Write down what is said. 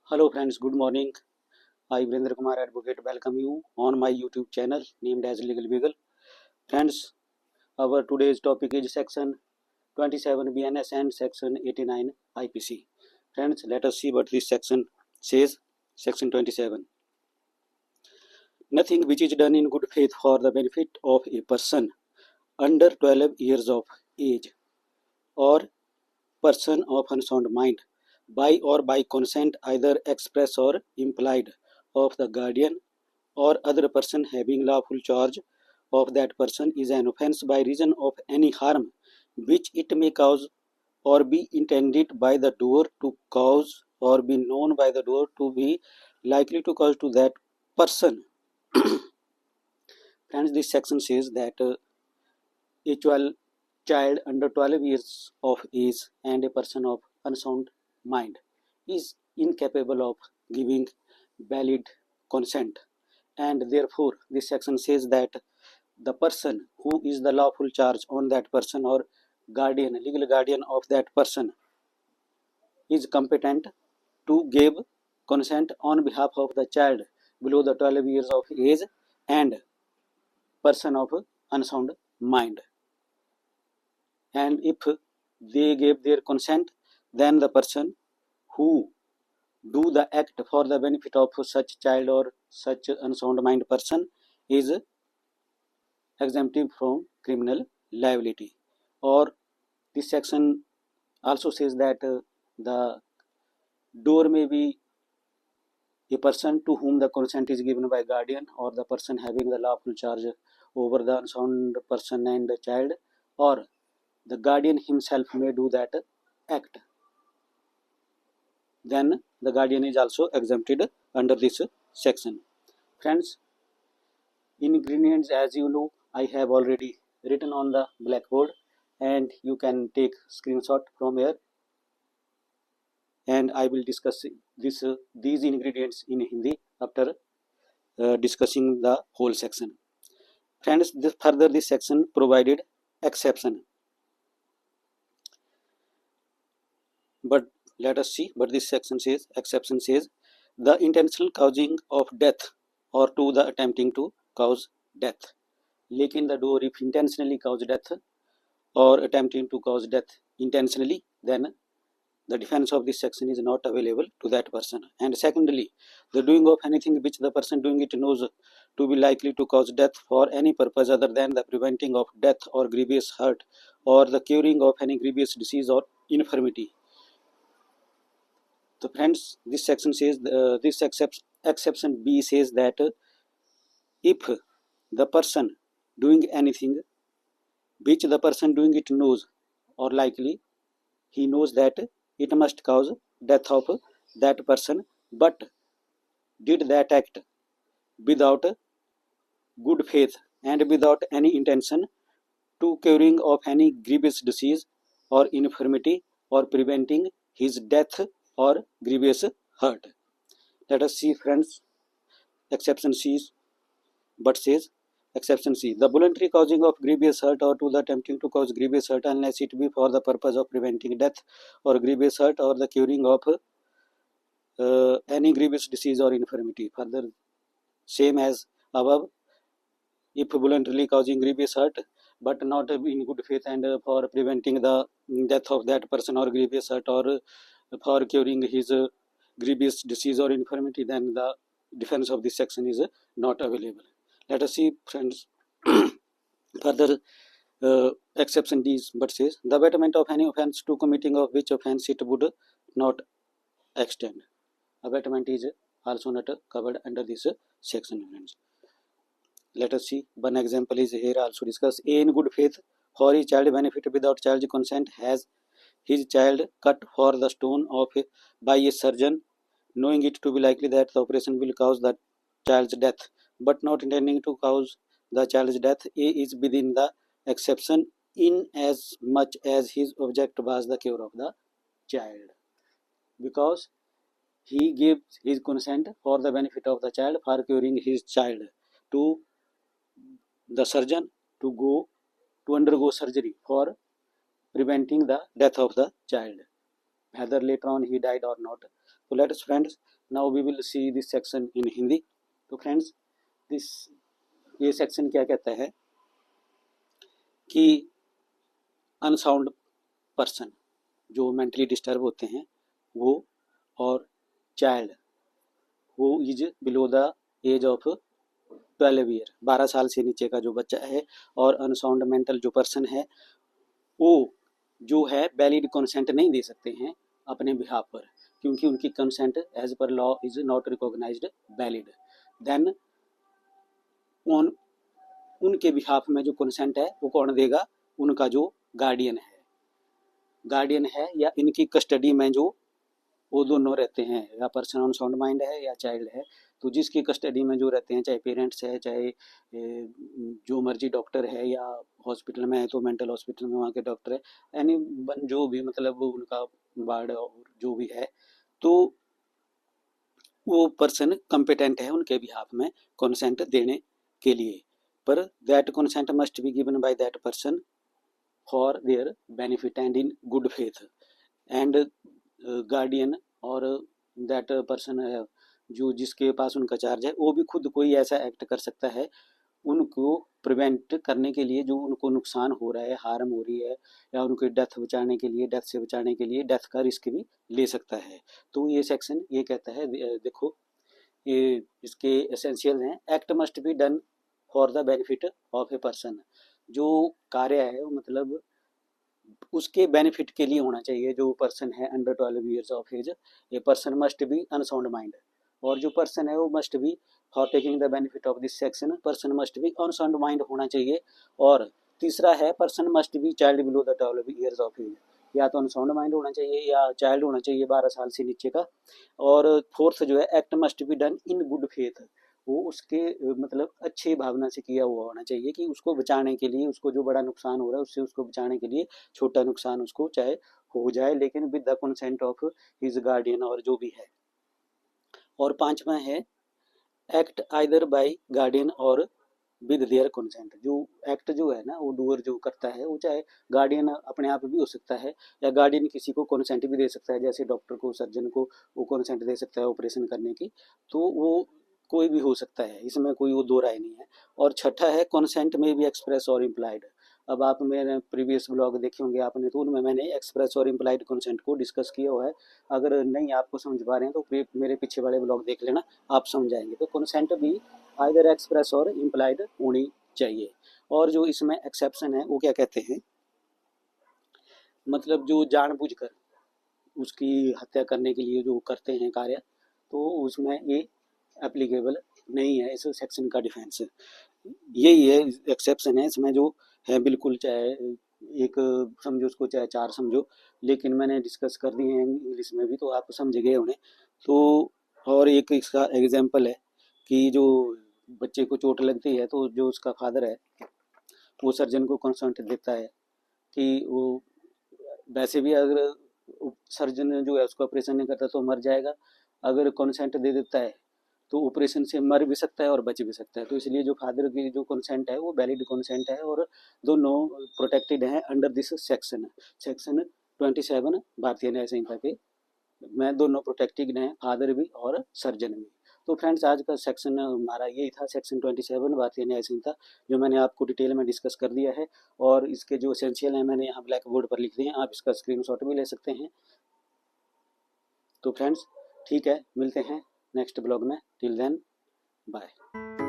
Hello friends, good morning. I Virendra Kumar Advocate welcome you on my YouTube channel named as Legal Beagle. Friends, our today's topic is section 27 BNS and section 89 IPC. Friends, let us see what this section says. Section 27. Nothing which is done in good faith for the benefit of a person under 12 years of age or person of unsound mind by consent either express or implied of the guardian or other person having lawful charge of that person is an offence by reason of any harm which it may cause or be intended by the doer to cause or be known by the doer to be likely to cause to that person. Friends, this section says that a child under 12 years of age and a person of unsound mind is incapable of giving valid consent, and therefore this section says that the person who is the lawful charge on that person or guardian, legal guardian of that person, is competent to give consent on behalf of the child below the 12 years of age and person of unsound mind. And if they gave their consent, then the person who do the act for the benefit of such child or such unsound mind person is exempted from criminal liability. Or this section also says that the doer may be a person to whom the consent is given by guardian or the person having the lawful charge over the unsound person and the child, or the guardian himself may do that act. Then the guardian is also exempted under this section. Friends, ingredients, as you know, I have already written on the blackboard and you can take screenshot from here, and I will discuss these ingredients in Hindi after discussing the whole section. Friends, further this section provided exception, but let us see what this section says. Exception says the intentional causing of death or to the attempting to cause death. लेकिन the doer if intentionally cause death or attempting to cause death intentionally, then the defense of this section is not available to that person. And secondly, the doing of anything which the person doing it knows to be likely to cause death for any purpose other than the preventing of death or grievous hurt or the curing of any grievous disease or infirmity. So friends, this section says this exception B says that if the person doing anything which the person doing it knows or likely he knows that it must cause death of that person, but did that act without good faith and without any intention to curing of any grievous disease or infirmity or preventing his death or grievous hurt. Let us see, friends, exception C, but says exception C. The voluntary causing of grievous hurt or to the attempting to cause grievous hurt unless it be for the purpose of preventing death or grievous hurt or the curing of any grievous disease or infirmity. Further, same as above, if voluntarily causing grievous hurt but not in good faith and for preventing the death of that person or grievous hurt or for curing his grievous disease or infirmity, then the defense of this section is not available. Let us see, friends, further exception D, but says the abatement of any offense to committing of which offense it would not extend. Abatement is also not covered under this section, friends. Let us see, one example is here also discussed. A in good faith for his child benefit without child's consent has his child cut for the stone of by a surgeon, knowing it to be likely that the operation will cause the child's death, but not intending to cause the child's death. A is within the exception in as much as his object was the cure of the child, because he gives his consent for the benefit of the child for curing his child to the surgeon to go to undergo surgery for preventing the death of the child, whether later on he died or not. So let us, friends, now we will see this section in Hindi. तो friends ये section क्या कहता है कि unsound person जो mentally disturb होते हैं वो, और child who is below the age of 12 year, 12 साल से नीचे का जो बच्चा है, और अनसाउंड मेंटल जो पर्सन है वो जो है वैलिड कंसेंट नहीं दे सकते हैं अपने बिहाफ पर, क्योंकि उनकी consent as per law is not recognised valid. Then on उनके बिहाफ में जो कंसेंट है वो कौन देगा? उनका जो गार्डियन है या इनकी कस्टडी में जो वो दोनों रहते हैं, या पर्सन ऑन साउंड माइंड है या चाइल्ड है, तो जिसकी कस्टडी में जो रहते हैं, चाहे पेरेंट्स है, चाहे जो मर्जी डॉक्टर है, या हॉस्पिटल में है तो मेंटल हॉस्पिटल में वहाँ के डॉक्टर है, यानी जो भी मतलब उनका वार्ड और जो भी है, तो वो पर्सन कम्पिटेंट है उनके बिहाफ में कंसेंट देने के लिए, पर that consent must be given by that person for their benefit and in good faith and guardian और दैट पर्सन जो जिसके पास उनका चार्ज है वो भी खुद कोई ऐसा एक्ट कर सकता है उनको प्रिवेंट करने के लिए, जो उनको नुकसान हो रहा है, हार्म हो रही है, या उनकी डेथ बचाने के लिए, डेथ से बचाने के लिए डेथ का रिस्क भी ले सकता है। तो ये सेक्शन ये कहता है, देखो ये इसके एसेंशियल हैं। Act must be done for the benefit of a person, जो कार्य है मतलब उसके बेनिफिट के लिए होना चाहिए। जो पर्सन है under 12 years of age, a person must be unsound mind, और जो पर्सन है वो must be for taking the benefit of this section, person must be unsound mind होना चाहिए। और तीसरा है person must be child below the 12 years of age, या तो अनसाउंड माइंड होना चाहिए या चाइल्ड होना चाहिए 12 साल से नीचे का। और फोर्थ जो है act must be done in good faith, वो उसके मतलब अच्छी भावना से किया हुआ होना चाहिए, कि उसको बचाने के लिए, उसको जो बड़ा नुकसान हो रहा है उससे उसको बचाने के लिए, छोटा नुकसान उसको चाहे हो जाए लेकिन with the consent of his guardian और जो भी है। और पांचवा है एक्ट आइदर बाय गार्डियन और विद देयर कंसेंट, जो एक्ट जो है ना वो डूअर जो करता है वो चाहे गार्डियन अपने आप भी हो सकता है, या गार्डियन किसी को कंसेंट भी दे सकता है, जैसे डॉक्टर को, सर्जन को वो कंसेंट दे सकता है ऑपरेशन करने की, तो वो कोई भी हो सकता है, इसमें कोई वो दो राय नहीं है। और छठा है कंसेंट में भी एक्सप्रेस और इम्प्लाइड। अब आप मेरे प्रीवियस ब्लॉग देखे होंगे आपने, तो उनमें मैंने एक्सप्रेस और इम्प्लाइड कंसेंट को डिस्कस किया हुआ है। अगर नहीं आपको समझ पा रहे हैं तो मेरे पीछे वाले ब्लॉग देख लेना, आप समझ जाएंगे। तो कंसेंट भी आइदर एक्सप्रेस और इम्प्लाइड होनी चाहिए। और जो इसमें एक्सेप्शन है वो क्या कहते हैं, मतलब जो जानबूझकर उसकी हत्या करने के लिए जो करते हैं कार्य, तो उसमें ये एप्लीकेबल नहीं है इस सेक्शन का डिफेंस। यही है एक्सेप्शन है इसमें जो है, बिल्कुल चाहे एक समझो उसको चाहे चार समझो, लेकिन मैंने डिस्कस कर दिए हैं इंग्लिश में भी तो आप समझ गए उन्हें। तो और एक इसका एग्जांपल है कि जो बच्चे को चोट लगती है तो जो उसका फादर है वो सर्जन को कंसल्ट देता है कि वो वैसे भी अगर सर्जन जो है उसको ऑपरेशन नहीं करता तो मर जाएगा, अगर कंसेंट दे देता है तो ऑपरेशन से मर भी सकता है और बच भी सकता है। तो इसलिए जो फादर की जो कंसेंट है वो वैलिड कंसेंट है, और दोनों प्रोटेक्टेड हैं अंडर दिस सेक्शन। सेक्शन 27 भारतीय न्याय संहिता के में दोनों प्रोटेक्टेड हैं, फादर भी और सर्जन भी। तो फ्रेंड्स आज का सेक्शन हमारा यही था, सेक्शन 27 भारतीय न्याय संहिता, जो मैंने आपको डिटेल में डिस्कस कर दिया है, और इसके जो एसेंशियल हैं मैंने यहाँ ब्लैक बोर्ड पर लिख दिए हैं, आप इसका स्क्रीनशॉट भी ले सकते हैं। तो फ्रेंड्स ठीक है, मिलते हैं नेक्स्ट ब्लॉग में, टिल देन बाय।